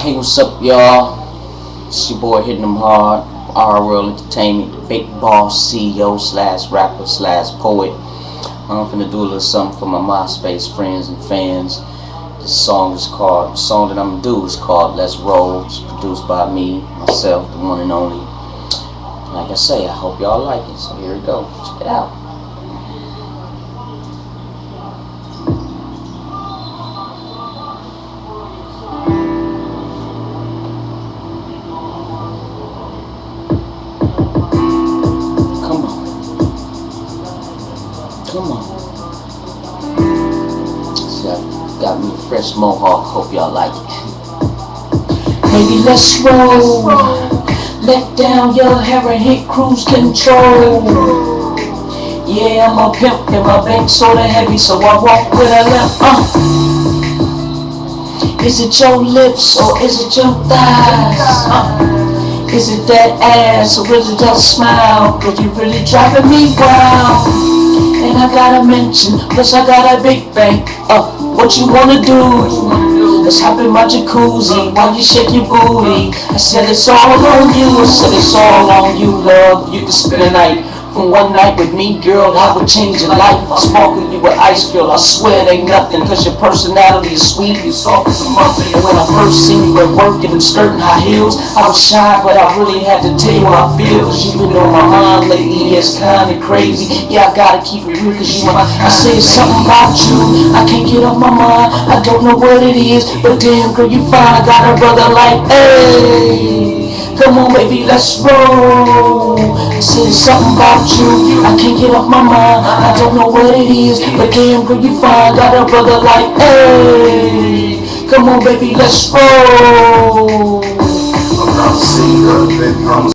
Hey, what's up, y'all? It's your boy Hitting Them Hard, R World Entertainment, the big boss CEO slash rapper slash poet. I'm finna do a little something for my MySpace friends and fans. The song that I'm gonna do is called Let's Roll. It's produced by me, myself, the one and only. Like I say, I hope y'all like it. So here we go. Check it out. Come on. See, I got me a fresh mohawk. Hope y'all like it. Baby, let's roll. Let down your hair and hit cruise control. Yeah, I'm a pimp and my bank sorta heavy, so I walk with a limp. Is it your lips or is it your thighs? Is it that ass or is it your smile? Cause you really driving me wild. And I gotta mention, plus I got a big bank. What you wanna do? Let's hop in my jacuzzi while you shake your booty. I said it's all on you, I said it's all on you, love. You can spend a night. From one night with me, girl, I would change your life. I sparkle you with ice, girl, I swear it ain't nothing. Cause your personality is sweet, you soft as a muffin. And when I first seen you at work in them skirt and high heels, I was shy, but I really had to tell you how I feel. Cause you been on my mind lately, it's kinda crazy. Yeah, I gotta keep it real, cause you my, I say it's something about you, I can't get off my mind. I don't know what it is, but damn girl, you fine. I got a brother like, hey, come on baby, let's roll. I said it's something about you, I can't get off my mind. I don't know what it is, but damn girl, you fine. Got a brother like, hey, come on baby, let's roll.